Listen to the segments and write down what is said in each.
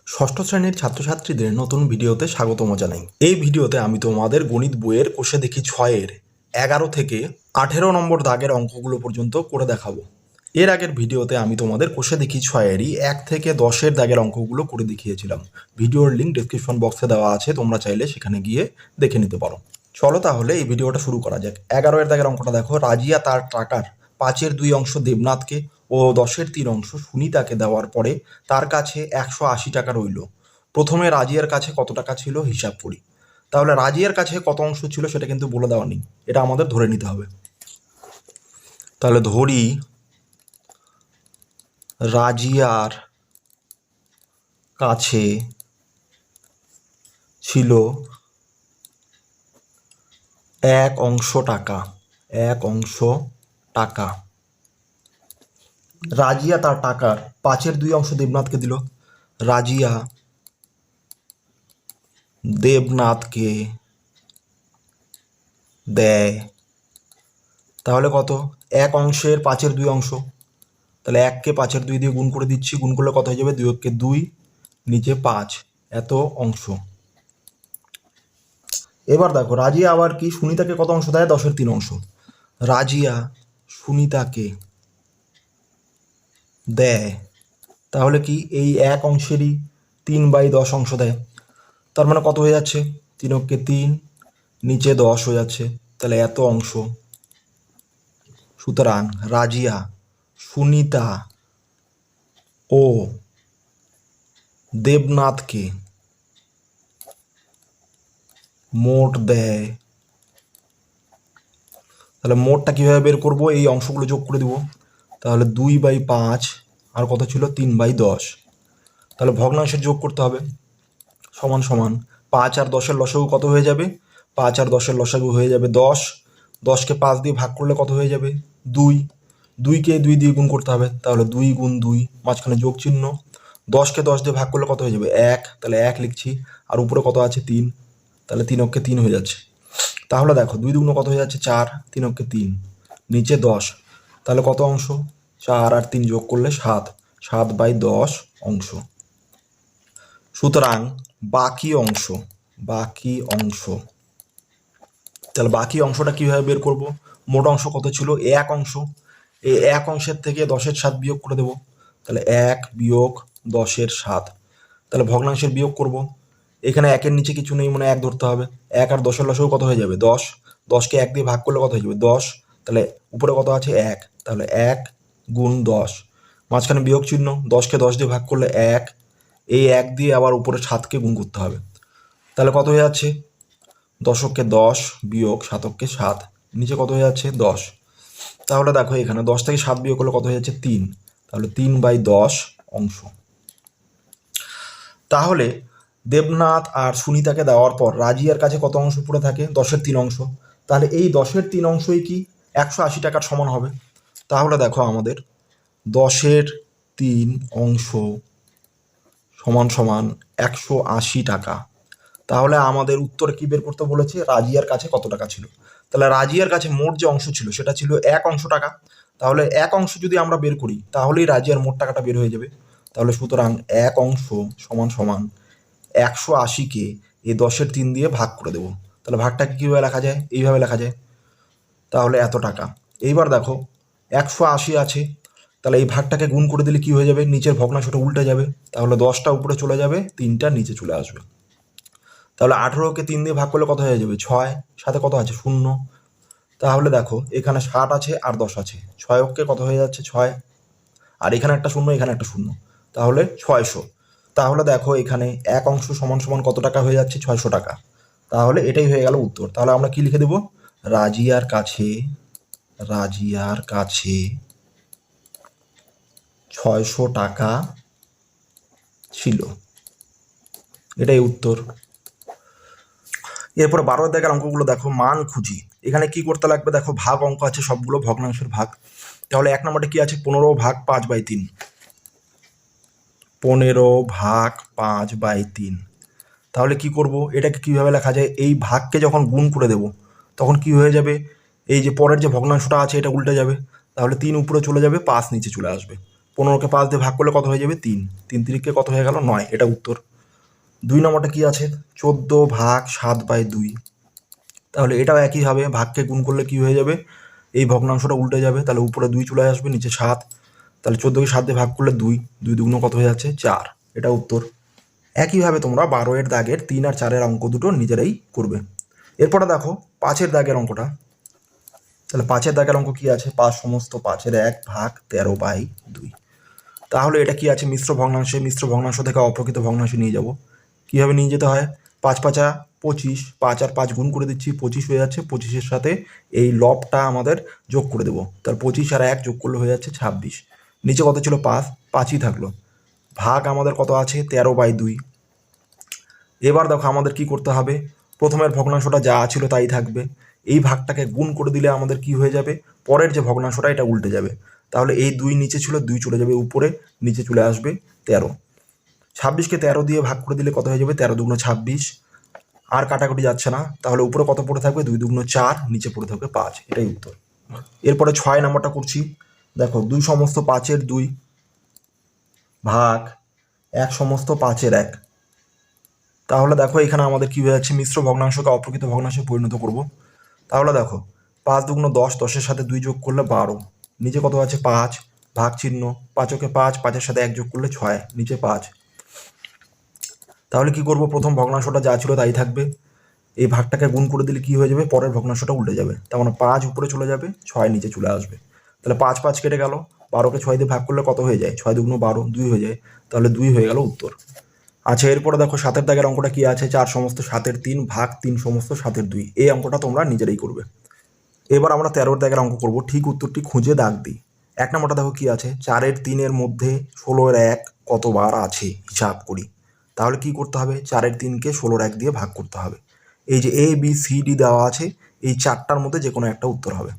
ষষ্ঠ শ্রেণীর ছাত্রছাত্রীদের নতুন ভিডিওতে স্বাগতম জানাই। এই ভিডিওতে আমি তোমাদের গণিত বইয়ের কোষে দেখি 6-এর 11 থেকে 18 নম্বর দাগের অঙ্কগুলো পর্যন্ত করে দেখাবো। এর আগের ভিডিওতে আমি তোমাদের কোষে দেখি 6-এরই 1 থেকে 10-এর দাগের অঙ্কগুলো করে দেখিয়েছিলাম। ভিডিওর লিঙ্ক ডেসক্রিপশন বক্সে দেওয়া আছে, তোমরা চাইলে সেখানে গিয়ে দেখে নিতে পারো। চলো তাহলে এই ভিডিওটা শুরু করা যাক। 11-এর দাগের অঙ্কটা দেখো, রাজিয়া তার টাকার 5-এর 2 অংশ দেবনাথকে ও 10-এর 3 অংশ সুনিতাকে দেওয়ার পরে তার কাছে 180 টাকা রইল। প্রথমে রাজিয়ার কাছে কত টাকা ছিল হিসাব করি। তাহলে রাজিয়ার কাছে কত অংশ ছিল সেটা কিন্তু বলে দেওয়া নেই, এটা আমাদের ধরে নিতে হবে। তাহলে ধরি রাজিয়ার কাছে ছিল 1 অংশ টাকা। 1 অংশ টাকা। রাজিয়া তার টাকার 5-এর 2 অংশ দেবনাথকে দিল। রাজিয়া দেবনাথকে দেয়। তাহলে কত? 1 অংশের 5-এর 2 অংশ। তাহলে 1কে 5-এর 2 দিয়ে গুণ করে দিচ্ছি, গুণ করলে কত হয়ে যাবে? 2 2, নিচে 5, এত অংশ। এবার দেখো রাজিয়া আবার কি সুনিতাকে কত অংশ দেয়? 10-এর 3 অংশ। রাজিয়া সুনিতাকে দেয়, তাহলে কি এই 1 অংশেরই 3/10 অংশ দেয়। তার মানে কত হয়ে যাচ্ছে? 3 3, নিচে 10 হয়ে যাচ্ছে, তাহলে এত অংশ। সুতরাং রাজিয়া সুনিতা ও দেবনাথকে মোট দেয়। তাহলে মোটটা কীভাবে বের করব? এই অংশগুলো যোগ করে দিব। তাহলে 2/5 আর কত ছিল? 3/10। তাহলে ভগ্নাংশের যোগ করতে হবে। সমান সমান 5 আর 10-এর লসাগু কত হয়ে যাবে? 5 আর 10-এর লসাগু হয়ে যাবে 10। 10কে 5 দিয়ে ভাগ করলে কত হয়ে যাবে? 2। 2কে 2 দিয়ে গুণ করতে হবে, তাহলে 2 গুণ 2, মাঝখানে যোগ চিহ্ন। 10কে 10 দিয়ে ভাগ করলে কত হয়ে যাবে? 1, তাহলে 1 লিখছি। আর উপরে কত আছে? 3, তাহলে 3 3 হয়ে যাচ্ছে। তাহলে দেখো 2 দুগুণ কত হয়ে যাচ্ছে? 4, 3 3, নিচে 10, তাহলে কত অংশ? 4 আর 3 যোগ করলে 7, 7/10 অংশ। সুতরাং বাকি অংশ, তাহলে বাকি অংশটা কিভাবে বের করব? মোট অংশ কত ছিল? 1 অংশ। এই 1 অংশের থেকে 10-এর 7 বিয়োগ করে দেব। তাহলে 1 বিয়োগ 10-এর 7। তাহলে ভগ্নাংশের বিয়োগ করব। এখানে 1-এর নিচে কিছু নেই, মানে 1 ধরতে হবে। 1 আর 10-এর লসাগু কত হয়ে যাবে? 10। 10কে 1 দিয়ে ভাগ করলে কত হয়ে যাবে? 10। তাহলে উপরে কত আছে? 1, তাহলে 1 গুণ 10, মাঝখানে বিয়োগ চিহ্ন। 10কে 10 দিয়ে ভাগ করলে 1, এই 1 দিয়ে আবার উপরে 7কে গুণ করতে হবে। তাহলে কত হয়ে যাচ্ছে? 10কে 10 বিয়োগ 7কে 7, নিচে কত হয়ে যাচ্ছে? 10। তাহলে দেখো এখানে 10 থেকে 7 বিয়োগ করলে কত হয়ে যাচ্ছে? 3, তাহলে 3/10 অংশ। তাহলে দেবনাথ আর সুনিতাকে দেওয়ার পর রাজিয়ার কাছে কত অংশ পড়ে থাকে? 10-এর 3 অংশ। তাহলে এই 10-এর 3 অংশই কি 180 টাকার সমান হবে? তাহলে দেখো আমাদের 10-এর 3 অংশ সমান সমান 180 টাকা। তাহলে আমাদের উত্তরে কি বের করতে বলেছে? রাজিয়ার কাছে কত টাকা ছিল। তাহলে রাজিয়ার কাছে মোট যে অংশ ছিল সেটা ছিল 1 অংশ টাকা। তাহলে 1 অংশ যদি আমরা বের করি তাহলেই রাজিয়ার মোট টাকাটা বের হয়ে যাবে। তাহলে সুতরাং 1 অংশ সমান সমান 180কে এই 10-এর 3 দিয়ে ভাগ করে দেবো। তাহলে ভাগটাকে কীভাবে লেখা যায়? এইভাবে লেখা যায়। তাহলে এত টাকা। এইবার দেখো 180 আছে, তাহলে এই ভাগটাকে গুণ করে দিলে কি হয়ে যাবে? নিচের ভগ্নাংশটা উল্টে যাবে। তাহলে 10টা উপরে চলে যাবে, 3টা নিচে চলে আসবে। তাহলে 18কে 3 দিয়ে ভাগ করলে কত হয়ে যাবে? 6, সাথে কত আছে? 0। তাহলে দেখো এখানে 7 আছে আর 10 আছে, 6কে কত হয়ে যাচ্ছে? 6, আর এখানে একটা 0, এখানে একটা 0, তাহলে 600। তাহলে দেখো এখানে 1 অংশ সমান সমান কত টাকা হয়ে যাচ্ছে? 600 টাকা। তাহলে এটাই হয়ে গেল উত্তর। তাহলে আমরা কি লিখে দেব? রাজিয়ার কাছে 600 টাকা ছিল, এটাই উত্তর। এরপরে 12 দাগের অঙ্কগুলো দেখো, মান খুঁজি। এখানে কি করতে লাগবে? দেখো ভাগ অঙ্ক আছে সবগুলো, ভগ্নাংশের ভাগ। তাহলে 1 নম্বরে কি আছে? 15 ভাগ 5/3। 15 ভাগ 5/3। তাহলে কি করব? এটাকে কিভাবে লেখা যায়? এই ভাগকে যখন গুণ করে দেব তখন কি হয়ে যাবে? এই যে পরের যে ভগ্নাংশটা আছে এটা উল্টে যাবে। তাহলে 3 উপরে চলে যাবে, 5 নিচে চলে আসবে। 15কে 5 দিয়ে ভাগ করলে কত হয়ে যাবে 3, 3 তিরিকে কত হয়ে গেল 9, এটা উত্তর। 2 নম্বরটা কি আছে 14 ভাগ 7/2, তাহলে এটাও একইভাবে ভাগকে গুণ করলে কি হয়ে যাবে, এই ভগ্নাংশটা উল্টে যাবে, তাহলে উপরে 2 চলে আসবে, নিচে 7, তাহলে 14কে 7 দিয়ে ভাগ করলে 2, 2 দুগুণ কত হয়ে যাচ্ছে 4, এটা উত্তর। একইভাবে তোমরা 12 এর দাগের 3 আর 4 এর অঙ্ক দুটো নিজেরাই করবে। এরপরে দেখো 5 দাগের অঙ্কটা, তাহলে 5 দাগের অঙ্ক কি আছে 5 সমস্ত 5 1 ভাগ 13/2, তাহলে এটা কি আছে মিশ্র ভগ্নাংশে, মিশ্র ভগ্নাংশ থেকে অপ্রকৃত ভগ্নাংশে নিয়ে যাব। কীভাবে নিয়ে যেতে হয়, 5 5 25, 5 আর 5 গুণ করে দিচ্ছি 25 হয়ে যাচ্ছে, 25-এর সাথে এই লবটা আমাদের যোগ করে দেবো, তার 25 আর 1 যোগ করলে হয়ে যাচ্ছে 26, নিচে কত ছিল 5, 5ই থাকলো, ভাগ আমাদের কত আছে 13/2। এবার দেখো আমাদের কি করতে হবে, প্রথমের ভগ্নাংশটা যা ছিল তাই থাকবে, এই ভাগটাকে গুণ করে দিলে আমাদের কি হয়ে যাবে, পরের যে ভগ্নাংশটা এটা উল্টে যাবে, তাহলে এই 2 নিচে ছিল 2 চলে যাবে উপরে, নিচে চলে আসবে 13, 26কে 13 দিয়ে ভাগ করে দিলে কত হয়ে যাবে 13 দুগুণ 26, আর কাটাকুটি যাচ্ছে না, তাহলে উপরে কত পড়ে থাকবে 2 দুগুণ 4, নিচে পড়ে থাকবে 5, এটাই উত্তর। এরপরে 6 নম্বরটা করছি, দেখো 2 সমস্ত 5 2 ভাগ 1 সমস্ত 5 1, তাহলে দেখো এখানে আমাদের কি হয়ে যাচ্ছে মিশ্র ভগ্নাংশকে অপ্রকৃত ভগ্নাংশে পরিণত করব। তাহলে দেখো 5 দুগুণ 10, 10-এর সাথে 2 যোগ করলে 12, নিচে কত আছে 5, ভাগ চিহ্ন, 5-কে 5, 5-এর সাথে 1 যোগ করলে 6, নিচে 5, তাহলে কি করব, প্রথম ভগ্নাংশটা যা ছিল তাই থাকবে, এই ভাগটাকে গুণ করে দিলে কি হয়ে যাবে, পরের ভগ্নাংশটা উল্টে যাবে, তার মানে 5 উপরে চলে যাবে, 6 নিচে চলে আসবে, তাহলে 5 5 কেটে গেল, 12কে 6 দিয়ে ভাগ করলে কত হয়ে যায় 6 দুগুণ 12, 2 হয়ে যায়, তাহলে 2 হয়ে গেল উত্তর। আচ্ছা এরপরে দেখো 7 দাগের অঙ্কটা কি আছে 4 সমস্ত 7 3 ভাগ 3 সমস্ত 7 2, এই অঙ্কটা তোমরা নিজেরাই করবে। এবার আমরা 13 দাগের অঙ্ক করব, ঠিক উত্তরটি খুঁজে দাগ দিই। 1 নম্বরটা দেখো কি আছে 4 3 মধ্যে 16 1 কতবার আছে হিসাব করি, তাহলে কি করতে হবে 4 3কে 16 1 দিয়ে ভাগ করতে হবে, এই যে ABCD দেওয়া আছে এই 4টার মধ্যে যে কোনো একটা উত্তর হবে,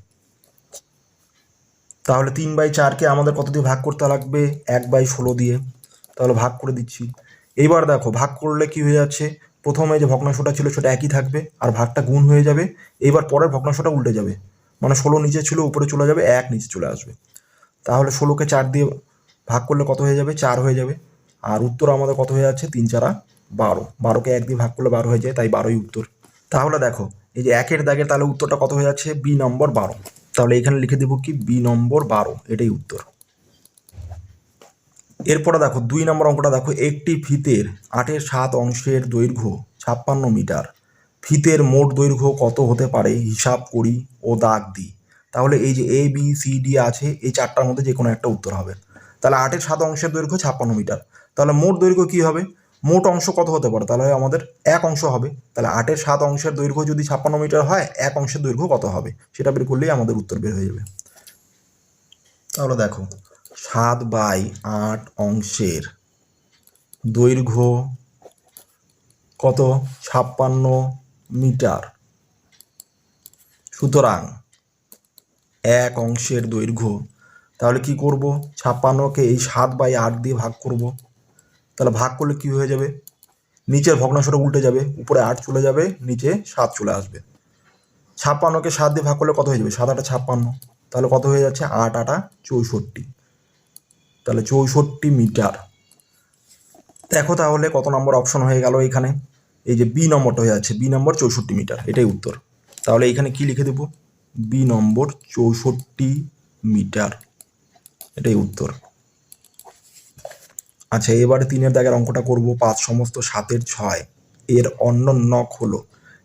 তাহলে 3/4কে আমাদের কত দিয়ে ভাগ করতে লাগবে 1/16 দিয়ে, তাহলে ভাগ করে দিচ্ছি। এইবার দেখো ভাগ করলে কি হয়ে যাচ্ছে, প্রথমে যে ভগ্নাংশটা ছিল সেটা একই থাকবে আর ভাগটা গুণ হয়ে যাবে, এইবার পরের ভগ্নাংশটা উল্টে যাবে, মানে 16 নিচে ছিল উপরে চলে যাবে, 1 নিচে চলে আসবে, তাহলে 16কে 4 দিয়ে ভাগ করলে কত হয়ে যাবে 4 হয়ে যাবে, আর উত্তর আমাদের কত হয়ে যাচ্ছে 3 4 12, 12কে 1 দিয়ে ভাগ করলে 12 হয়ে যায়, তাই 12ই উত্তর। তাহলে দেখো এই যে 1 দাগের তাহলে উত্তরটা কত হয়ে যাচ্ছে B নম্বর 12, তাহলে এখানে লিখে দেবো কি B নম্বর 12, এটাই উত্তর। এরপরে দেখো 2 নম্বর অঙ্কটা দেখো, একটি ফিতের 8-এর 7 অংশের দৈর্ঘ্য 56 মিটার, ফিতের মোট দৈর্ঘ্য কত হতে পারে হিসাব করি ও দাগ দিই, তাহলে এই যে ABCD আছে এই 4টার মধ্যে যে কোনো একটা উত্তর হবে, তাহলে 8-এর 7 অংশের দৈর্ঘ্য 56 মিটার, তাহলে মোট দৈর্ঘ্য কি হবে, মোট অংশ কত হতে পারে, তাহলে আমাদের এক অংশ হবে, তাহলে 8-এর 7 অংশের দৈর্ঘ্য যদি 56 মিটার হয় এক অংশের দৈর্ঘ্য কত হবে সেটা বের করলেই আমাদের উত্তর বের হয়ে যাবে। তাহলে দেখো 7/8 অংশের দৈর্ঘ্য কত 56 মিটার, সুতরাং এক অংশের দৈর্ঘ্য, তাহলে কি করব 56কে এই 7/8 দিয়ে ভাগ করব, তাহলে ভাগ করলে কি হয়ে যাবে, নিচের ভগ্নাংশটা উল্টে যাবে, উপরে 8 চলে যাবে, নিচে 7 চলে আসবে, 56কে 7 দিয়ে ভাগ করলে কত হয়ে যাবে 7 8 56, তাহলে কত হয়ে যাচ্ছে 8 8 64, তাহলে 64 মিটার। দেখো তাহলে কত নম্বর অপশন হয়ে গেল এখানে, এই যে বি নম্বরটা হয়ে যাচ্ছে, বি নম্বর 64 মিটার, এটাই উত্তর। তাহলে এখানে কি লিখে দেব বি নম্বর 64 মিটার, এটাই উত্তর। আচ্ছা এবারে 3 দাগের অঙ্কটা করব, 5 সমস্ত 7 6 এর অন্যন্যক হলো,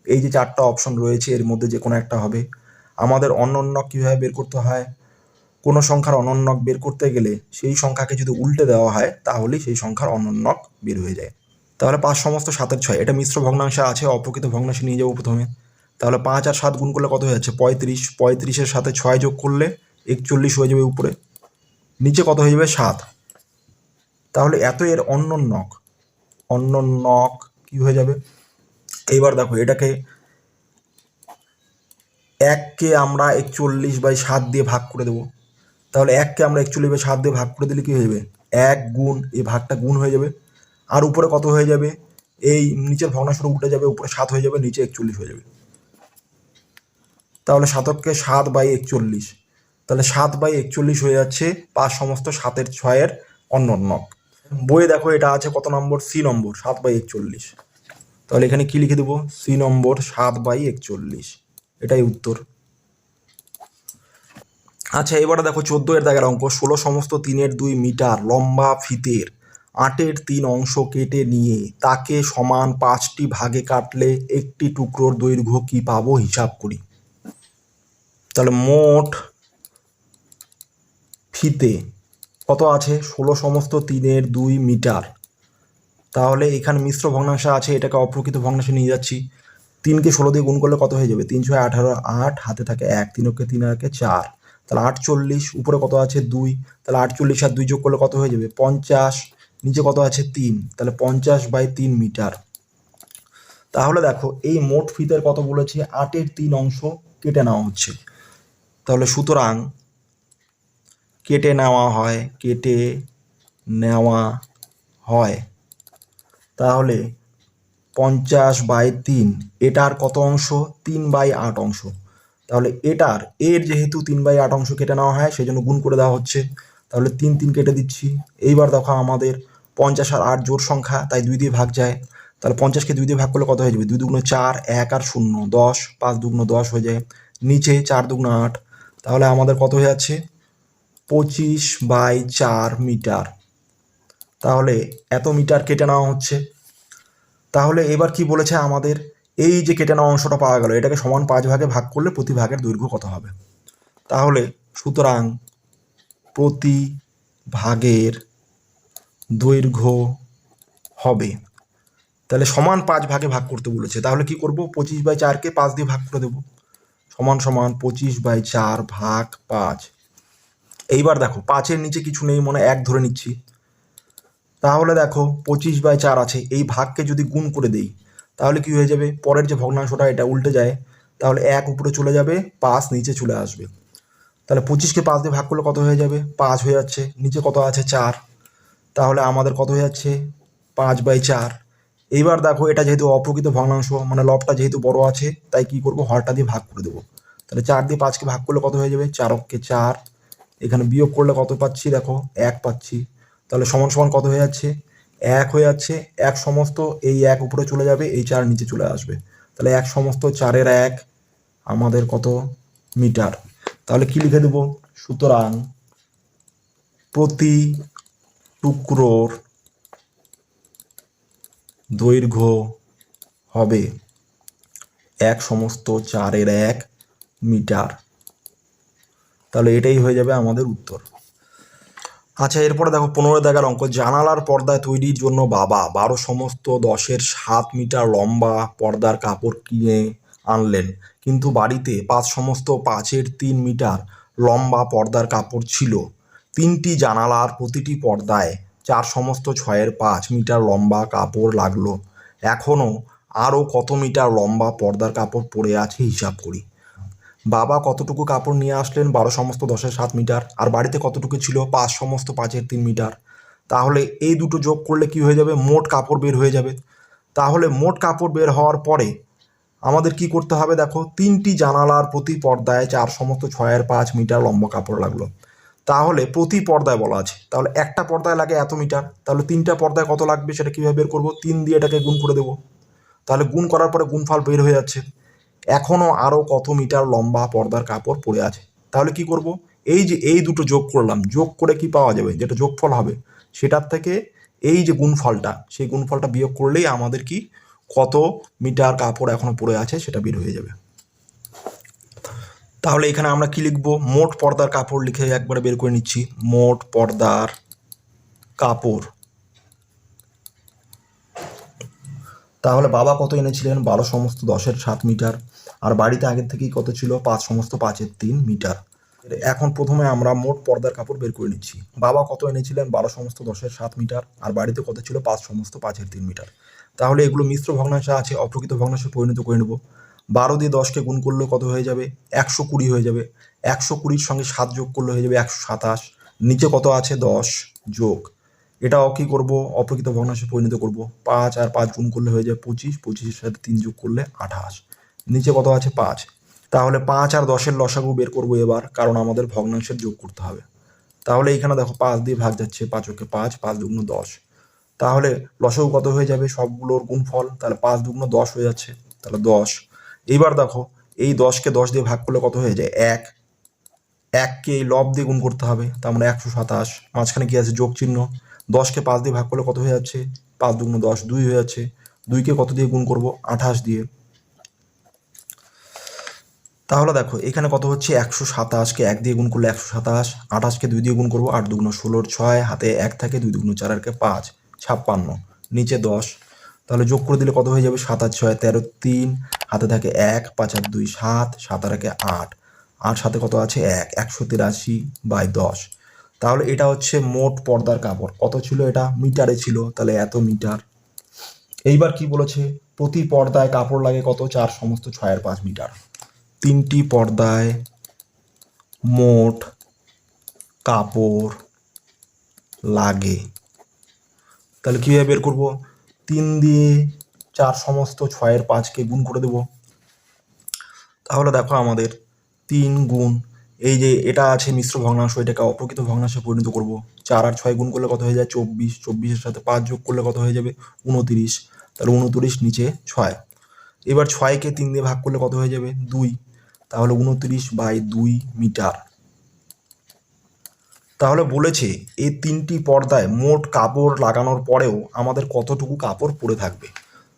এই যে 4টা অপশন রয়েছে এর মধ্যে যে কোনো একটা হবে, আমাদের অন্যন্যক কীভাবে বের করতে হয়, কোনো সংখ্যার অনন্যক বের করতে গেলে সেই সংখ্যাকে যদি উল্টে দেওয়া হয় তাহলেই সেই সংখ্যার অনন্যক বের হয়ে যায়। তাহলে 5 সমস্ত 7 6, এটা মিশ্র ভগ্নাংশে আছে, অপ্রকৃত ভগ্নাংশে নিয়ে যাবো প্রথমে, তাহলে 5 আর 7 গুণ করলে কত হয়ে যাচ্ছে 35, 35-এর সাথে 6 যোগ করলে 41 হয়ে যাবে উপরে, নিচে কত হয়ে যাবে 7, তাহলে এত এর অন্যন্যক, অন্যন্যক কি হয়ে যাবে, এইবার দেখো এটাকে 1কে আমরা 41/7 দিয়ে ভাগ করে দেবো, তাহলে 1কে আমরা 41/7 দিয়ে ভাগ করে দিলে কি হয়ে যাবে 1 গুণ এই ভাগটা গুণ হয়ে যাবে, আর উপরে কত হয়ে যাবে এই নিচের ভগ্নাংশটা উল্টে যাবে, উপরে 7 হয়ে যাবে, নিচে 41 হয়ে যাবে, তাহলে 7কে 7/41, তাহলে 7/41 হয়ে যাচ্ছে 5 সমস্ত 7-6 অন্যন্যক। বইয়ে দেখো এটা আছে কত নম্বর, সি নম্বর 7/41। তাহলে এখানে কি লিখে দেবো, সি নম্বর 7/41, এটাই উত্তর। আচ্ছা এবারে দেখো 14 দাগের অঙ্ক, 16 সমস্ত 3/2 মিটার লম্বা ফিতের 8/3 অংশ কেটে নিয়ে তাকে সমান 5টি ভাগে কাটলে একটি টুকরোর দৈর্ঘ্য কি পাবো হিসাব করি। তাহলে মোট ফিতে কত আছে, 16 সমস্ত 3/2 মিটার। তাহলে এখানে মিশ্র ভগ্নাংশ আছে, এটাকে অপ্রকৃত ভগ্নাংশে নিয়ে যাচ্ছি। 3কে 16 দিয়ে গুণ করলে কত হয়ে যাবে, 3 6 18, 8 হাতে থাকে 1, 3 × 3 = 4, তাহলে 48। উপরে কত আছে 2, তাহলে 48 আর 2 যোগ করলে কত হয়ে যাবে 50, নিচে কত আছে 3, তাহলে 50/3 মিটার। তাহলে দেখো এই মোট ফিতের কত বলেছে, 8/3 অংশ কেটে নেওয়া হচ্ছে। তাহলে সুতরাং কেটে নেওয়া হয় তাহলে 50/3, এটার কত অংশ, 3/8 অংশ। তাহলে এর যেহেতু 3/8 অংশ কেটে নেওয়া হয় সেই জন্য গুণ করে দেওয়া হচ্ছে। তাহলে 3 3 কেটে দিচ্ছি। এইবার দেখো আমাদের 50 আর 8 জোড় সংখ্যা, তাই 2 দিয়ে ভাগ যায়। তাহলে 50কে 2 দিয়ে ভাগ করলে কত হয়ে যাবে, 2 2 4, 1 আর 0 10, 5 2 10 হয়ে যায়। নিচে 4 2 8, তাহলে আমাদের কত হয়ে যাচ্ছে 25/4 মিটার। তাহলে এত মিটার কেটে নেওয়া হচ্ছে। তাহলে এবার কি বলেছে আমাদের, এই যে কেটে নেওয়া অংশটা পাওয়া গেল, এটাকে সমান 5 ভাগে ভাগ করলে প্রতি ভাগের দৈর্ঘ্য কত হবে। তাহলে সুতরাং প্রতি ভাগের দৈর্ঘ্য হবে, তাহলে সমান 5 ভাগে ভাগ করতে বলেছে। তাহলে কি করব, 25/4কে 5 দিয়ে ভাগ করে দেব, সমান সমান 25/4 ভাগ 5। এইবার দেখো 5-এর নিচে কিছু নেই, মনে 1 ধরে নিচ্ছি। তাহলে দেখো 25/4 আছে, এই ভাগকে যদি গুণ করে দেই তাহলে কি হয়ে যাবে, পরের যে ভগ্নাংশটা এটা উল্টে যায়, তাহলে 1 উপরে চলে যাবে, 5 নিচে চলে আসবে। তাহলে 25কে 5 দিয়ে ভাগ করলে কত হয়ে যাবে, 5 হয়ে যাচ্ছে। নিচে কত আছে 4, তাহলে আমাদের কত হয়ে যাচ্ছে 5/4। এইবার দেখো এটা যেহেতু অপ্রকৃত ভগ্নাংশ, মানে লবটা যেহেতু বড় আছে, তাই কি করব, হরটা দিয়ে ভাগ করে দেবো। তাহলে 4 দিয়ে 5কে ভাগ করলে কত হয়ে যাবে, 4 × 4। এখানে বিয়োগ করলে কত পাচ্ছি, দেখো 1 পাচ্ছি। তাহলে সমান সমান কত হয়ে যাচ্ছে, 1 হয়ে যাচ্ছে। 1 সমস্ত এই 1 উপরে চলে যাবে, এই 4 নিচে চলে আসবে। তাহলে 1 সমস্ত 4-এর 1 আমাদের কত মিটার। তাহলে কি লিখে দেব, সুতরাং প্রতি টুকরোর দৈর্ঘ্য হবে 1 সমস্ত 4-এর 1 মিটার। তাহলে এটাই হয়ে যাবে আমাদের উত্তর। আচ্ছা এরপরে দেখো 15 দাগের অঙ্ক, জানালার পর্দা তৈরির জন্য বাবা 12 সমস্ত 10-এর 7 মিটার লম্বা পর্দার কাপড় কিনে আনলেন, কিন্তু বাড়িতে 5 সমস্ত 5/3 মিটার লম্বা পর্দার কাপড় ছিল। 3টি জানালার প্রতিটি পর্দায় 4 সমস্ত 6/5 মিটার লম্বা কাপড় লাগলো। এখনো আরও কত মিটার লম্বা পর্দার কাপড় পড়ে আছে হিসাব করি। বাবা কতটুকু কাপড় নিয়ে আসলেন, 12 সমস্ত 10-এর 7 মিটার, আর বাড়িতে কতটুকু ছিল, 5 সমস্ত 5/3 মিটার। তাহলে এই দুটো যোগ করলে কি হয়ে যাবে, মোট কাপড় বের হয়ে যাবে। তাহলে মোট কাপড় বের হওয়ার পরে আমাদের কি করতে হবে, দেখো 3টি জানালার প্রতি পর্দায় 4 সমস্ত 6/5 মিটার লম্বা কাপড় লাগলো। তাহলে প্রতি পর্দায় বলা আছে, তাহলে একটা পর্দায় লাগে এত মিটার, তাহলে 3টা পর্দায় কত লাগবে সেটা কীভাবে বের করবো, 3 দিয়ে এটাকে গুণ করে দেবো। তাহলে গুণ করার পরে গুণফল বের হয়ে যাচ্ছে। এখনও আরও কত মিটার লম্বা পর্দার কাপড় পড়ে আছে। তাহলে কি করব, এই যে এই দুটো যোগ করলাম, যোগ করে কি পাওয়া যাবে, যেটা যোগফল হবে সেটার থেকে এই যে গুণফলটা, সেই গুণফলটা বিয়োগ করলেই আমাদের কি কত মিটার কাপড় এখনো পড়ে আছে সেটা বের হয়ে যাবে। তাহলে এখানে আমরা কি লিখব, মোট পর্দার কাপড় লিখে একবারে বের করে নিচ্ছি, মোট পর্দার কাপড়। তাহলে বাবা কত এনেছিলেন, 12 সমস্ত 10-এর 7 মিটার, আর বাড়িতে আগের থেকেই কত ছিল, 5 সমস্ত 5/3 মিটার। এখন প্রথমে আমরা মোট পর্দার কাপড় বের করে নিচ্ছি। বাবা কত এনেছিলেন, 12 সমস্ত 10-এর 7 মিটার, আর বাড়িতে কত ছিল, 5 সমস্ত 5/3 মিটার। তাহলে এগুলো মিশ্র ভগ্নাংশে আছে, অপ্রকৃত ভগ্নাংশে পরিণত করে নেব। 12 দিয়ে 10কে গুণ করলে কত হয়ে যাবে, 120 হয়ে যাবে। 120-র সঙ্গে 7 যোগ করলে হয়ে যাবে 127। নিচে কত আছে 10 যোগ, এটাও কি করব, অপ্রকৃত ভগ্নাংশে পরিণত করব। 5 আর 5 গুণ করলে হয়ে যায় 25, 25-এর সাথে 3 যোগ করলে 28। নিচে কত আছে 5, তাহলে 5 আর 10-এর লসাগু বের করবো এবার, কারণ আমাদের ভগ্নাংশের যোগ করতে হবে। তাহলে এইখানে দেখো 5 দিয়ে ভাগ যাচ্ছে, 5 ওকে 5, 5 দুগুণ 10। তাহলে লসাগু কত হয়ে যাবে সবগুলোর গুণফল, তাহলে 5 দুগুণ 10 হয়ে যাচ্ছে, তাহলে 10। এইবার দেখো এই 10কে 10 দিয়ে ভাগ করলে কত হয়ে যায় 1, 1কে এই লব দিয়ে গুণ করতে হবে, তার মানে 127, মাঝখানে কি আছে যোগ চিহ্ন। 10কে 5 দিয়ে ভাগ করলে কত হয়ে যাচ্ছে, 5 দুগুণ 10, 2 হয়ে যাচ্ছে। 2কে কত দিয়ে গুণ করবো 28 দিয়ে। তাহলে দেখো এখানে কত হচ্ছে 127কে 1 দিয়ে গুণ করলে 127, 28কে 2 দিয়ে গুণ করবো, 8 দুগুণ 16, 6 হাতে 1 থাকে, 2 দুগুণ 4 আর 5, 56, নিচে 10। তাহলে যোগ করে দিলে কত হয়ে যাবে 7 আর 6 13, 3 হাতে থাকে 1, 5 আর 2 7, 7 আর 1 8, 8 সাথে কত আছে 1, 183/10। তাহলে এটা হচ্ছে মোট পর্দার কাপড়। কত ছিল এটা, মিটারে ছিল, তাহলে এত মিটার। এইবার কি বলেছে, প্রতি পর্দায় কাপড় লাগে কত, 4 সমস্ত 6/5 মিটার। 3টি পর্দায় মোট কাপড় লাগে, তাহলে কীভাবে বের করব, 3 দিয়ে 4 সমস্ত 6/5কে গুণ করে দেব। তাহলে দেখো আমাদের 3 গুণ, এই যে এটা আছে মিশ্র ভগ্নাংশ, এটাকে অপ্রকৃত ভগ্নাংশে পরিণত করব। 4 আর 6 গুণ করলে কত হয়ে যায় 24, 24-এর সাথে 5 যোগ করলে কত হয়ে যাবে 29, তাহলে 29 নিচে 6। এবার 6কে 3 দিয়ে ভাগ করলে কত হয়ে যাবে 2, তাহলে 29/2 মিটার। তাহলে বলেছে এই 3টি পর্দায় মোট কাপড় লাগানোর পরেও আমাদের কতটুকু কাপড় পরে থাকবে।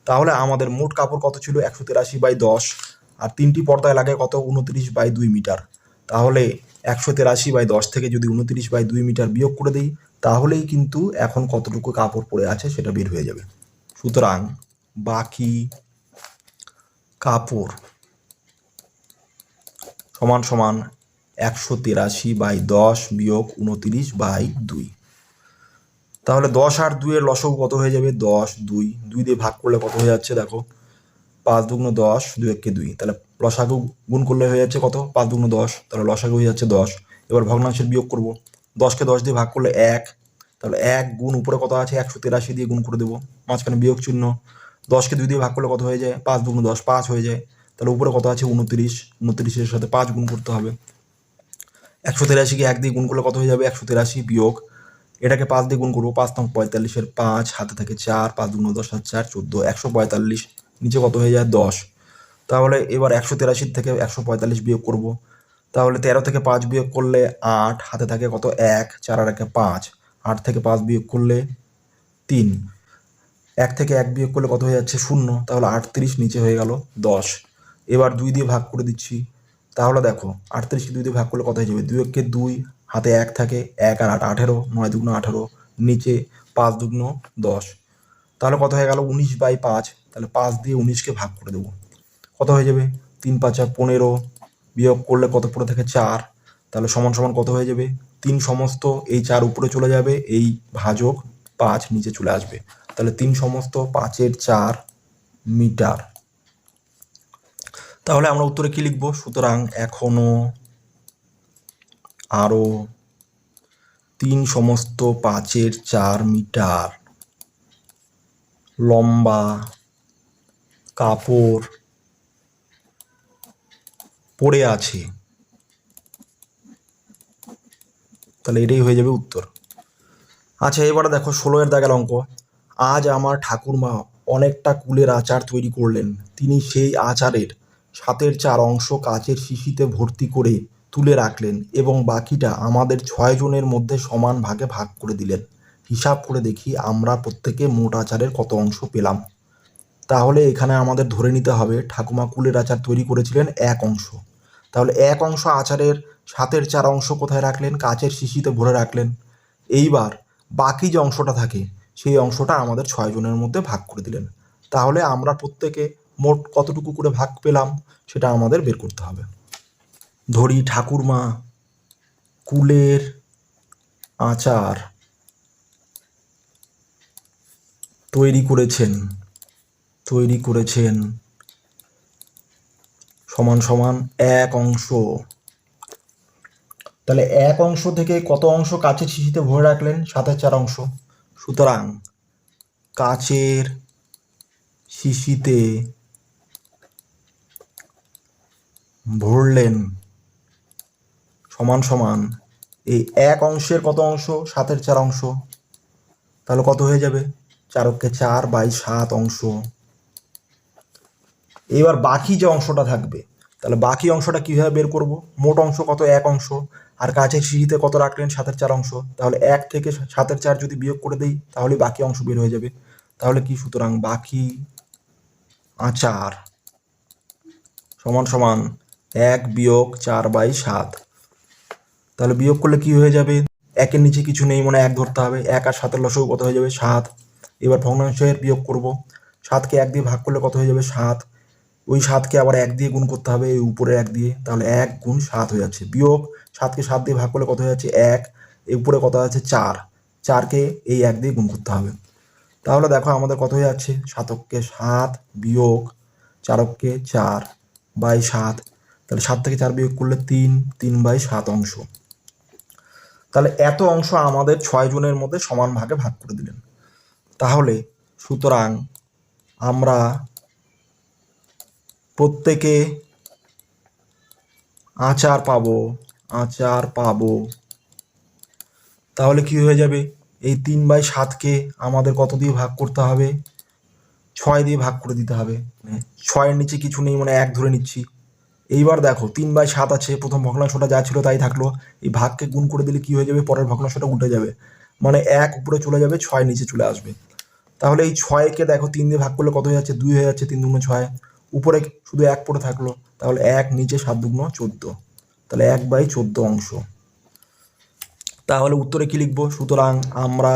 তাহলে আমাদের মোট কাপড় কত ছিল 183/10, আর 3টি পর্দায় লাগে কত 29/2 মিটার। তাহলে 183/10 থেকে যদি 29/2 মিটার বিয়োগ করে দিই, তাহলেই কিন্তু এখন কতটুকু কাপড় পরে আছে সেটা বের হয়ে যাবে। সুতরাং বাকি কাপড় সমান সমান 183/10 বিয়োগ 29/2। তাহলে 10 আর 2-এর লসাগু কত হয়ে যাবে 10, 2, 2 দিয়ে ভাগ করলে কত হয়ে যাচ্ছে দেখো 5 দুগুণ 10, 2 একে 2, তাহলে লসাগু গুণ করলে হয়ে যাচ্ছে কত 5 দুগুণ 10, তাহলে লসাগু হয়ে যাচ্ছে 10। এবার ভগ্নাংশের বিয়োগ করব, 10কে 10 দিয়ে ভাগ করলে 1, তাহলে 1 গুণ উপরে কত আছে 183 দিয়ে গুণ করে দেবো, মাঝখানে বিয়োগ চিহ্ন। 10কে 2 দিয়ে ভাগ করলে কত হয়ে যায় 5 দুগুণ 10, 5 হয়ে যায়, তাহলে উপরে কত আছে 29, 29-এর সাথে 5 গুণ করতে হবে। 183কে 1 দিয়ে গুণ করলে কত হয়ে যাবে 183 বিয়োগ, এটাকে 5 দিয়ে গুণ করবো, 5 নং 45-এর 5 হাতে থাকে 4, 5 দুগুণ 10 আর 4 14, 145, নিচে কত হয়ে যায় 10। তাহলে এবার 183 থেকে 145 বিয়োগ করব, তাহলে 13 থেকে 5 বিয়োগ করলে 8 হাতে থাকে কত 1, 4 আর 1 5, 8 থেকে 5 বিয়োগ করলে 3, 1 থেকে 1 বিয়োগ করলে কত হয়ে যাচ্ছে 0, তাহলে 38 নিচে হয়ে গেল 10। এবার 2 দিয়ে ভাগ করে দিচ্ছি, তাহলে দেখো 38কে 2 দিয়ে ভাগ করলে কত হয়ে যাবে 2 একে 2, হাতে 1 থাকে, 1 আর 8 18, 9 দুগুণ 18, নিচে 5 দুগুণ 10, তাহলে কত হয়ে গেল 19/5। তাহলে 5 দিয়ে 19কে ভাগ করে দেবো, কত হয়ে যাবে 3 5 15, বিয়োগ করলে কত পড়ে থাকে 4, তাহলে সমান সমান কত হয়ে যাবে 3 সমস্ত এই 4 উপরে চলে যাবে, এই ভাজক 5 নিচে চলে আসবে, তাহলে 3 সমস্ত 5-এর 4 মিটার। তাহলে আমরা উত্তরে কি লিখব, সুতরাং এখনো আরো 3 সমস্ত 5-এর 4 মিটার লম্বা কাপড় পড়ে আছে। তাহলে এটাই হয়ে যাবে উত্তর। আচ্ছা এবারে দেখো 16-এর দাগের অঙ্ক। আজ আমার ঠাকুরমা অনেকটা কুলের আচার তৈরি করলেন। তিনি সেই আচারের 7/4 অংশ কাচের শিশিতে ভর্তি করে তুলে রাখলেন এবং বাকিটা আমাদের 6 জনের মধ্যে সমান ভাগে ভাগ করে দিলেন। হিসাব করে দেখি আমরা প্রত্যেকে মোট আচারের কত অংশ পেলাম। তাহলে এখানে আমাদের ধরে নিতে হবে ঠাকুমা কুলের আচার তৈরি করেছিলেন 1 অংশ। তাহলে 1 অংশ আচারের 7/4 অংশ কোথায় রাখলেন, কাচের শিশিতে ভরে রাখলেন। এইবার বাকি যে অংশটা থাকে সেই অংশটা আমাদের 6 জনের মধ্যে ভাগ করে দিলেন। তাহলে আমরা প্রত্যেকে মোট কতটুকু করে ভাগ পেলাম সেটা আমাদের বের করতে হবে। ধরি ঠাকুরমা কুলের আচার তৈরি করেছেন সমান সমান 1 অংশ। তাহলে 1 অংশ থেকে কত অংশ কাচের শিশিতে ভরে রাখলেন 7/4 অংশ। সুতরাং কাচের শিশিতে ভরলেন সমান সমান এই 1 অংশের কত অংশ, 7-এর 4 অংশ, তাহলে কত হয়ে যাবে 4/4 অংশ। এবার বাকি যে অংশটা থাকবে, তাহলে বাকি অংশটা কীভাবে বের করব? মোট অংশ কত, 1 অংশ, আর কাছের সিঁড়িতে কত রাখলেন, 7-এর 4 অংশ, তাহলে 1 থেকে 7-এর 4 যদি বিয়োগ করে দিই তাহলে বাকি অংশ বের হয়ে যাবে। তাহলে কি, সুতরাং বাকি আচার সমান সমান 1 বিয়োগ 4/7। তাহলে বিয়োগ করলে কি হয়ে যাবে, 1-এর নিচে কিছু নেই, মানে 1 ধরতে হবে। 1 আর 7-এর লসাগু কত হয়ে যাবে, 7। এবার ভগ্নাংশের বিয়োগ করব, 7কে 1 দিয়ে ভাগ করলে কত হয়ে যাবে, 7। ওই 7কে আবার 1 দিয়ে গুণ করতে হবে, এই উপরে 1 দিয়ে, তাহলে 1 গুণ 7 হয়ে যাচ্ছে। বিয়োগ 7কে 7 দিয়ে ভাগ করলে কত হয়ে যাচ্ছে, 1। এর উপরে কত আছে, 4। 4কে এই 1 দিয়ে গুণ করতে হবে। তাহলে দেখো আমাদের কত হয়ে যাচ্ছে, 7-কে 7 বিয়োগ 4-কে 4/7। তাহলে 7 থেকে 4 বিয়োগ করলে 3/7 অংশ। তাহলে এত অংশ আমাদের 6 জনের মধ্যে সমান ভাগে ভাগ করে দিলেন। তাহলে সুতরাং আমরা প্রত্যেকে আচার পাবো। তাহলে কি হয়ে যাবে, এই 3/7কে আমাদের কত দিয়ে ভাগ করতে হবে, 6 দিয়ে ভাগ করে দিতে হবে। 6-এর নিচে কিছু নেই, মানে 1 ধরে নিচ্ছি। এইবার দেখো 3/7 আছে, প্রথম ভগ্নাংশটা যা ছিল তাই থাকলো, এই ভাগকে গুণ করে দিলে কি হয়ে যাবে, পরের ভগ্নাংশটা উঠে যাবে, মানে 1 উপরে চলে যাবে, 6 নিচে চলে আসবে। তাহলে এই 6কে দেখো 3 দিয়ে ভাগ করলে কত হয়ে যাচ্ছে, 2 হয়ে যাচ্ছে, 3 দুগুণ 6, উপরে শুধু 1 পড়ে থাকলো, তাহলে 1, নিচে 7 দুগুণ 14, তাহলে 1/14 অংশ। তাহলে উত্তরে কি লিখবো, সুতরাং আমরা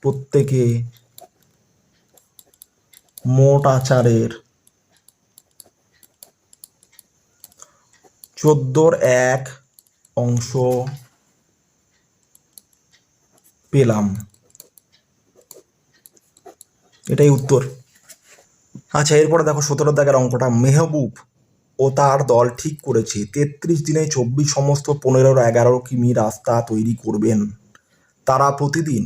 প্রত্যেকে মোট আচারের 14/1 অংশ পেলাম। এটাই উত্তর। আচ্ছা, এরপরে দেখো 17 দাগের অঙ্কটা, মেহবুব ও তার দল ঠিক করেছে 33 দিনে 24 সমস্ত 15-11 কিমি রাস্তা তৈরি করবেন। তারা প্রতিদিন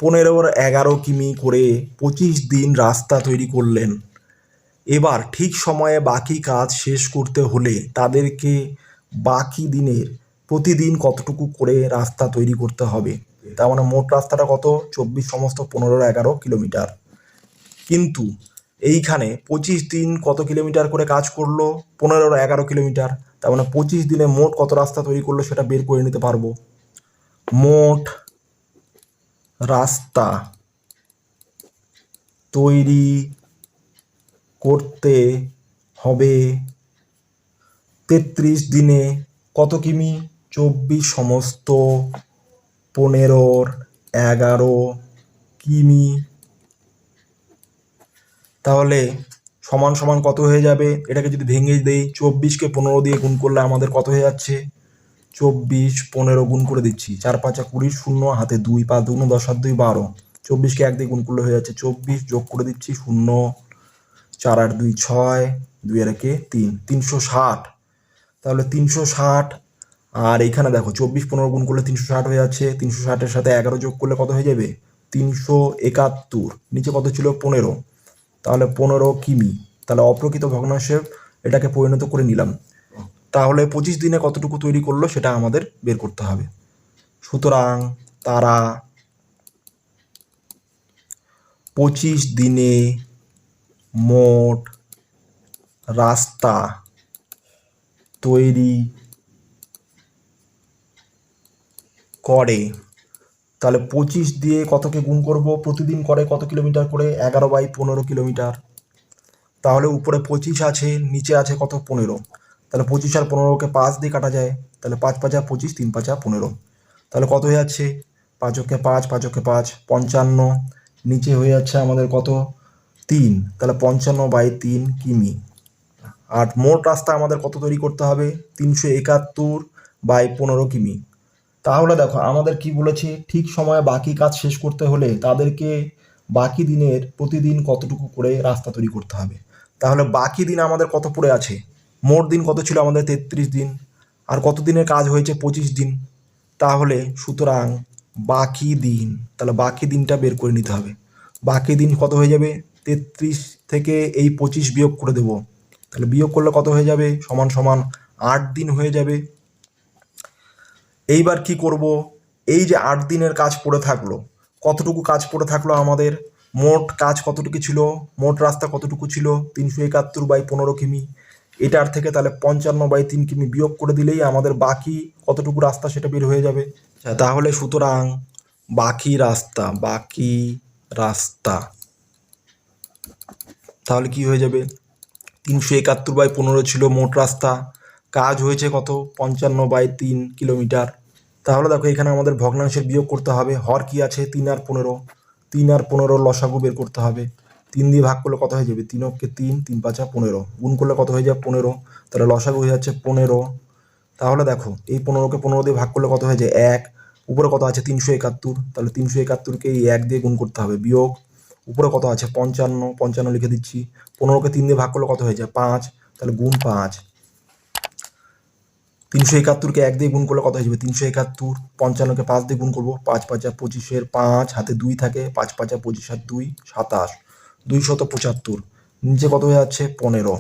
15-11 কিমি করে 25 দিন রাস্তা তৈরি করলেন। এবার ঠিক সময়ে বাকি কাজ শেষ করতে হলে তাদেরকে বাকি দিনের প্রতিদিন কতটুকু করে রাস্তা তৈরি করতে হবে। তার মানে মোট রাস্তাটা কত, 24 সমস্ত 15-11 কিলোমিটার। কিন্তু এইখানে 25 দিন কত কিলোমিটার করে কাজ করলো, 15-11 কিলোমিটার। তার মানে 25 দিনে মোট কত রাস্তা তৈরি করলো সেটা বের করে নিতে পারবো। মোট রাস্তা তৈরি করতে হবে 33 দিনে কত কিমি, 24 সমস্ত 15-11 কিমি। তাহলে সমান সমান কত হয়ে যাবে, এটাকে যদি ভেঙে দেই, 24কে 15 দিয়ে গুণ করলে আমাদের কত হয়ে যাচ্ছে, 24 15 গুণ করে দিচ্ছি, 4-5 20, 0 হাতে 2, 5 2 10 আর 2 12। 24কে 1 দিয়ে গুণ করলে হয়ে যাচ্ছে 24, যোগ করে দিচ্ছি 0, 4 আর 2 6, 2 আর 1 3, 360। তাহলে 360, আর এইখানে দেখো 24 15 গুণ করলে 360 হয়ে যাচ্ছে, 360-এর সাথে 11 যোগ করলে কত হয়ে যাবে, 371। নিচে কত ছিল, 15, তাহলে 15 কিমি। তাহলে অপ্রকৃত ভগ্নাংশে এটাকে পরিণত করে নিলাম। তাহলে 25 দিনে কতটুকু তৈরি করলো সেটা আমাদের বের করতে হবে। সুতরাং তারা 25 দিনে মোট রাস্তা তৈরি করে। তাহলে 25 দিয়ে কতকে গুণ করব, প্রতিদিন করে কত কিলোমিটার করে, 11/15 কিলোমিটার। তাহলে উপরে 25 আছে, নিচে আছে কত, 15। তাহলে 25 আর 15কে 5 দিয়ে কাটা যায়, তাহলে 5-5 25, 3-5 15। তাহলে কত হয়ে যাচ্ছে, 5-কে 5, 5-কে 5, 55। নিচে হয়ে যাচ্ছে আমাদের কত, 3, তাহলে 55/3 কিমি। আর মোট রাস্তা আমাদের কত তৈরি করতে হবে, 371/15 কিমি। তাহলে দেখো আমাদের কি বলেছে, ঠিক সময়ে বাকি কাজ শেষ করতে হলে তাদেরকে বাকি দিনের প্রতিদিন কতটুকু করে রাস্তা তৈরি করতে হবে। তাহলে বাকি দিন আমাদের কত পড়ে আছে, মোট দিন কত ছিল আমাদের, 33 দিন, আর কত দিনের কাজ হয়েছে, 25 দিন। তাহলে সুতরাং বাকি দিন, তাহলে বাকি দিনটা বের করে নিতে হবে। বাকি দিন কত হয়ে যাবে, 33 থেকে এই 25 বিয়োগ করে দেব, তাহলে বিয়োগ করলে কত হয়ে যাবে, সমান সমান 8 দিন হয়ে যাবে। এইবার কি করব, এই যে 8 দিনের কাজ পড়ে থাকলো, কতটুকু কাজ পড়ে থাকলো আমাদের, মোট কাজ কতটুকু ছিল, মোট রাস্তা কতটুকু ছিল 371/15 কিমি। এটার থেকে তাহলে 55/3 কিমি বিয়োগ করে দিলেই আমাদের বাকি কতটুকু রাস্তা সেটা বের হয়ে যাবে। তাহলে সুতরাং বাকি রাস্তা তাহলে কি হয়ে যাবে, 371/15 ছিল মোট রাস্তা, কাজ হয়েছে কত, 55/3 কিলোমিটার। তাহলে দেখো এখানে আমাদের ভগ্নাংশের বিয়োগ করতে হবে, হর কি আছে 3 আর 15, 3 আর 15 লসাগু বের করতে হবে। 3 দিয়ে ভাগ করলে কত হয়ে যাবে, 3 অক্ষে 3, 3 5 15, গুণ করলে কত হয়ে যাবে 15, তাহলে লসাগু হয়ে যাচ্ছে 15। তাহলে দেখো এই 15কে 15 দিয়ে ভাগ করলে কত হয়ে যায় 1, উপরে কত আছে 371, তাহলে 371কে এই 1 দিয়ে গুণ করতে হবে, বিয়োগ উপরে কত আছে 55, 55 লিখে দিচ্ছি, 15কে 3 দিয়ে ভাগ করলে কত হয়ে যায় 5, তাহলে গুণ 5। 371কে 1 দিয়ে গুণ করলে কত হয়ে যাবে 371, 55কে 5 দিয়ে গুণ করবো, 5 5 25, 5 হাতে 2 থাকে, 5 5 25 আর 2 27, 275, নিচে কত হয়ে যাচ্ছে 15।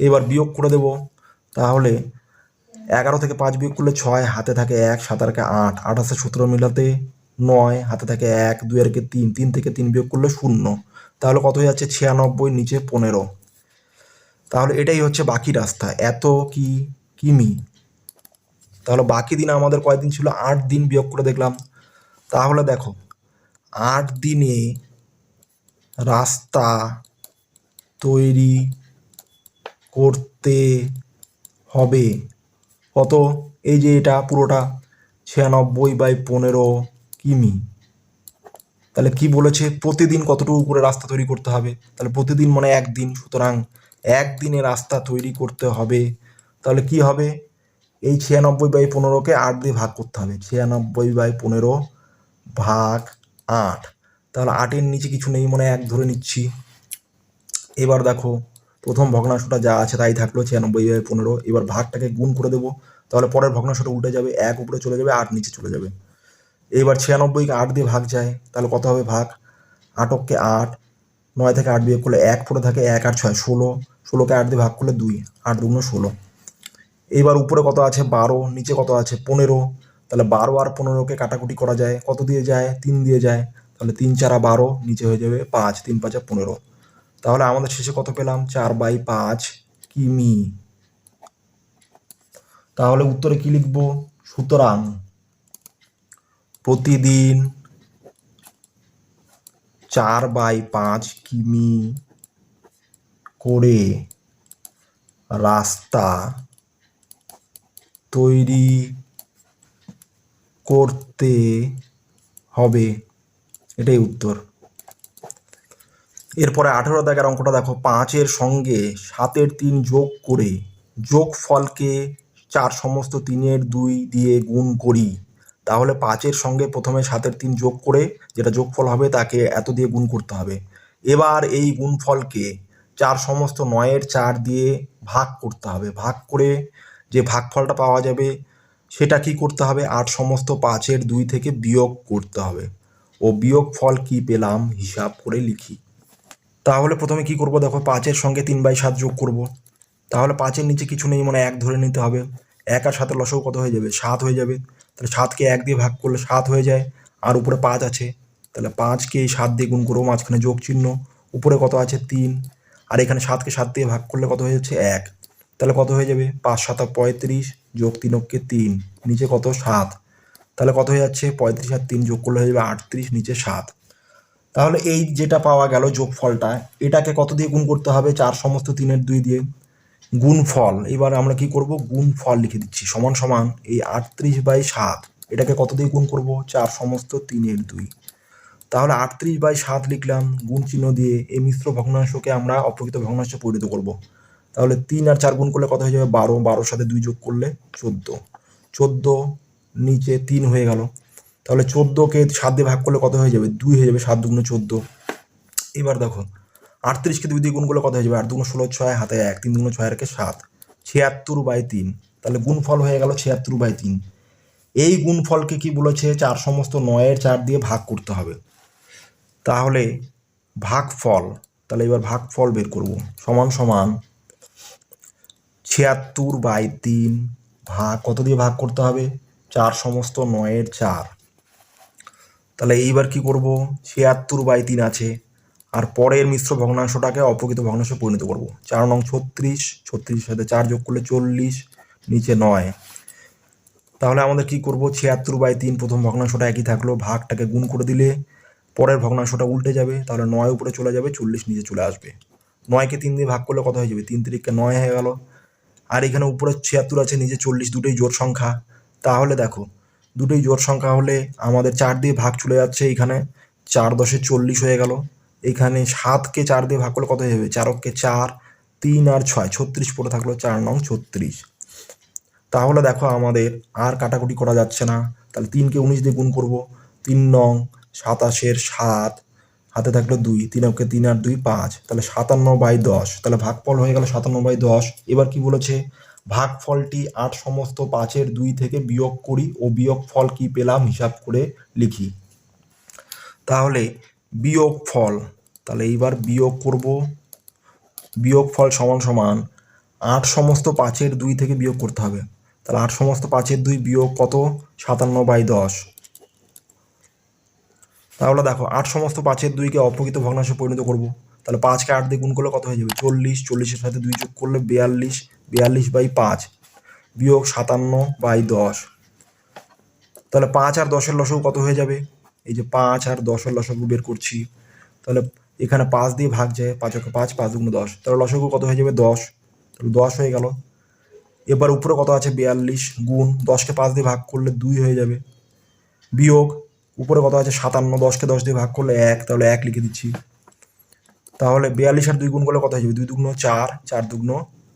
এবার বিয়োগ করে দেব, তাহলে 11 থেকে 5 বিয়োগ করলে 6, হাতে থাকে 1, 7 আর 8, 8 আছে 17 মিলাতে 9, হাতে থাকে 1, 2 আর 3, 3 থেকে 3 বিয়োগ করলে 0, তাহলে কত হয়ে যাচ্ছে 96, নিচে 15। তাহলে এটাই হচ্ছে বাকি রাস্তা, এত কি কিমি। তাহলে বাকি দিন আমাদের কয়দিন ছিল, 8 দিন, বিয়োগ করে দেখলাম। তাহলে দেখো 8 দিনে রাস্তা তৈরি করতে হবে কত, এই যে এটা পুরোটা 96/15 কিমি। তাহলে কি বলেছে, প্রতিদিন কতটুকু করে রাস্তা তৈরি করতে হবে, তাহলে প্রতিদিন মানে একদিন, সুতরাং একদিনে রাস্তা তৈরি করতে হবে। তাহলে কি হবে, এই 96/15কে 8 দিয়ে ভাগ করতে হবে, 96/15 ভাগ 8, তাহলে 8-এর নিচে কিছু নেই মানে 1 ধরে নিচ্ছি। এবার দেখো প্রথম ভগ্নাংশটা যা আছে তাই থাকলো 96/15, এবার ভাগটাকে গুণ করে দেবো, তাহলে পরের ভগ্নাংশটা উল্টে যাবে, 1 উপরে চলে যাবে, 8 নিচে চলে যাবে। এবার 96কে 8 দিয়ে ভাগ যায়, তাহলে কত হবে ভাগ, 8 অক্ষে 8, 9 থেকে 8 বিয়োগ করলে 1 পড়ে থাকে, 1 আর 6 16, 16কে 8 দিয়ে ভাগ করলে 2, 8 2 16। এবার উপরে কত আছে 12, নিচে কত আছে 15, তাহলে 12 আর 15কে কাটাকুটি করা যায়, কত দিয়ে যায় 3 দিয়ে যায়, তাহলে 3 4 12, নিচে হয়ে যাবে 5, 3 5 15। তাহলে আমাদের শেষে কত পেলাম, 4/5 কিমি। তাহলে উত্তরে কি লিখবো, সুতরাং প্রতিদিন 4/5 কিমি করে রাস্তা তৈরি করতে হবে, এটাই উত্তর। এরপরে 18 দাগের অঙ্কটা দেখো, 5-এর সঙ্গে 7-এর 3 যোগ করে যোগফলকে 4 সমস্ত 3-এর 2 দিয়ে গুণ করি। তাহলে 5-এর সঙ্গে প্রথমে 7-এর 3 যোগ করে যেটা যোগফল হবে তাকে এত দিয়ে গুণ করতে হবে। এবার এই গুণফলকে 4 সমস্ত 9-এর 4 দিয়ে ভাগ করতে হবে, ভাগ করে যে ভাগফলটা পাওয়া যাবে সেটা কি করতে হবে, 8 সমস্ত 5-এর 2 থেকে বিয়োগ করতে হবে, ও বিয়োগ ফল কি পেলাম হিসাব করে লিখি। তাহলে প্রথমে কি করব, দেখো 5-এর সঙ্গে 3/7 যোগ করব, তাহলে 5-এর নিচে কিছু নেই মানে 1 ধরে নিতে হবে, 1 আর 7-এর লসাগু কত হয়ে যাবে 7 হয়ে যাবে, তাহলে 7কে 1 দিয়ে ভাগ করলে 7 হয়ে যায়, আর উপরে 5 আছে, তাহলে 5কে 7 দিয়ে গুণ করবো, মাঝখানে যোগ চিহ্ন, উপরে কত আছে 3, আর এখানে 7কে 7 দিয়ে ভাগ করলে কত হয়ে যাচ্ছে 1, তাহলে কত হয়ে যাবে 5 7 35 যোগ 3 অক্ষে 3, নিচে কত 7, তাহলে কত হয়ে যাচ্ছে 35 আর 3 যোগ করলে হয়ে যাবে 38, নিচে 7। তাহলে এই যেটা পাওয়া গেল যোগফলটা, এটাকে কত দিয়ে গুণ করতে হবে, 4 সমস্ত 3-এর 2 দিয়ে গুণফল। এবার আমরা কি করব, গুণফল লিখে দিচ্ছি, সমান সমান এই 38/7, এটাকে কত দিয়ে গুণ করব, 4 সমস্ত 3-এর 2। তাহলে 38/7 লিখলাম, গুণ চিহ্ন দিয়ে এই মিশ্র ভগ্নাংশকে আমরা অপ্রকৃত ভগ্নাংশে পরিণত করব। তাহলে 3 আর 4 গুণ করলে কত হয়ে যাবে 12, 12-র সাথে 2 যোগ করলে 14, 14 নিচে 3 হয়ে গেল, তাহলে 14কে 7 দিয়ে ভাগ করলে কত হয়ে যাবে 2 হয়ে যাবে, 7 2 14। এবার দেখো 38কে 2 দিয়ে গুণ করলে কত হয়ে যাবে, 8 2 16, 6 হাতে 1, 3 2 6 আর 7, 76/3, তাহলে গুণফল হয়ে গেল 76/3। এই গুণফলকে কি বলেছে, 4 সমস্ত 9-এর 4 দিয়ে ভাগ করতে হবে। তাহলে ভাগফল, তাহলে এবার ভাগফল বের করব, সমান সমান 76/3 ভাগ কত দিয়ে ভাগ করতে হবে? 4 সমস্ত 9-এর 4। তাহলে এইবার কি করব? 76/3 আছে, আর পরের মিশ্র ভগ্নাংশটাকে অপ্রকৃত ভগ্নাংশে পরিণত করব। 4 নং 36, 36-এর সাথে 4 যোগ করলে 40, নিচে 9। তাহলে আমাদের কি করব? 76/3 প্রথম ভগ্নাংশটা একই থাকলো, ভাগটাকে গুণ করে দিলে পরের ভগ্নাংশটা উল্টে যাবে, তাহলে 9 উপরে চলে যাবে, 40 নিচে চলে আসবে। 9কে 3 দিয়ে ভাগ করলে কত হয়ে যাবে? 3 3-কে 9 হয়ে গেল। আর এখানে উপরে 76 আছে, নিচে 40, দুটোই জোড় সংখ্যা। তাহলে দেখো, দুটোই জোড় সংখ্যা হলে আমাদের 4 দিয়ে ভাগ চলে যাচ্ছে, এখানে 4 10-এ 40 হয়ে গেল। এখানে 7কে 4 দিয়ে ভাগ করলে কত হয়ে যাবে? 4-কে 4, 3 আর 6, 36 পড়ে থাকলো, 4 নং 36। তাহলে দেখো আমাদের আর কাটাকুটি করা যাচ্ছে না, তাহলে 3কে 19 দিয়ে গুণ করব। 3 নং 27-এর 7, হাতে থাকলো 2, 3-কে 3 আর 2 5, তাহলে 57/10। তাহলে ভাগফল হয়ে গেল 57/10। এবার কি বলেছে? ভাগফলটি 8 সমস্ত 5-এর 2 থেকে বিয়োগ করি ও বিয়োগ ফল কি পেলাম হিসাব করে লিখি। তাহলে বিয়োগ ফল, তাহলে এইবার বিয়োগ করব। বিয়োগ ফল সমান সমান 8 সমস্ত 5-এর 2 থেকে বিয়োগ করতে হবে। তাহলে 8 সমস্ত 5-এর 2 বিয়োগ কত? 57/10। তাহলে দেখো, 8 সমস্ত 5-এর 2-কে অপ্রকৃত ভগ্নাংশে পরিণত করব। তাহলে 5কে 8 দিয়ে গুণ করলে কত হয়ে যাবে? 40, 40-এর সাথে 2 যোগ করলে 42, 42/5 বিয়োগ 57/10। তাহলে 5 আর 10-এর লসাগু কত হয়ে যাবে? এই যে 5 আর 10-এর লসাগু বের করছি। তাহলে এখানে 5 দিয়ে ভাগ যায়, 5-একে 5, 5 দুগুণ 10, তাহলে লসাগু কত হয়ে যাবে? 10। তাহলে 10 হয়ে গেল। এবার উপরে কত আছে? 42 গুণ 10-কে 5 দিয়ে ভাগ করলে 2 হয়ে যাবে, বিয়োগ উপরে কত আছে? 57, 10-কে 10 দিয়ে ভাগ করলে 1, তাহলে 1 লিখে দিচ্ছি। তাহলে 42 আর 2 গুণ করলে কত হয়ে যাবে? 2 দুগুণ 4, 4 দুগুণ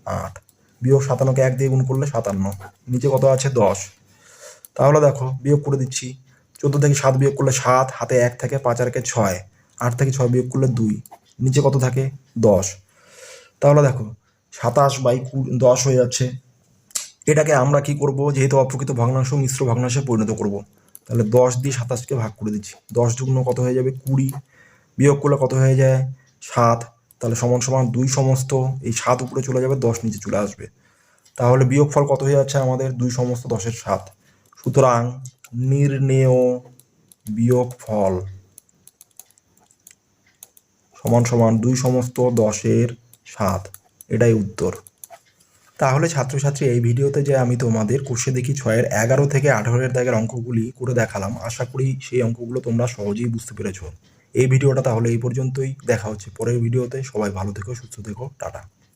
8, বিয়োগ 57-কে 1 দিয়ে গুণ করলে 57, নিচে কত আছে? 10। তাহলে দেখো, বিয়োগ করে দিচ্ছি। 14 থেকে 7 বিয়োগ করলে 7, হাতে 1 থাকে, 5 আর 6, 8 থেকে 6 বিয়োগ করলে 2, নিচে কত থাকে? 10। তাহলে দেখো 27/10 হয়ে যাচ্ছে। এটাকে আমরা কি করব? যেহেতু অপ্রকৃত ভগ্নাংশ মিশ্র ভগ্নাংশে পরিণত করব, তাহলে 10 দিয়ে 27-কে ভাগ করে দিচ্ছি। 10 দুগুণ কত হয়ে যাবে? 20, বিয়োগ করলে কত হয়ে যায়? 7। তাহলে সমান সমান 2 সমস্ত, এই 7 উপরে চলে যাবে, 10 নিচে চলে আসবে। তাহলে বিয়োগফল কত হয়ে যাচ্ছে আমাদের? 2 সমস্ত 10-এর 7। সুতরাং নির্ণেয় বিয়োগফল সমান সমান 2 সমস্ত 10-এর 7। এটাই উত্তর। তাহলে ছাত্রছাত্রী, এই ভিডিওতে যে আমি তোমাদের কোষে দেখি 6-এর 11 থেকে 18-এর দাগের অঙ্কগুলি করে দেখালাম, আশা করি সেই অঙ্কগুলো তোমরা সহজেই বুঝতে পেরেছো। এই ভিডিওটা তাহলে এই পর্যন্তই। দেখা হচ্ছে পরের ভিডিওতে। সবাই ভালো থেকো, সুস্থ থেকো, টাটা।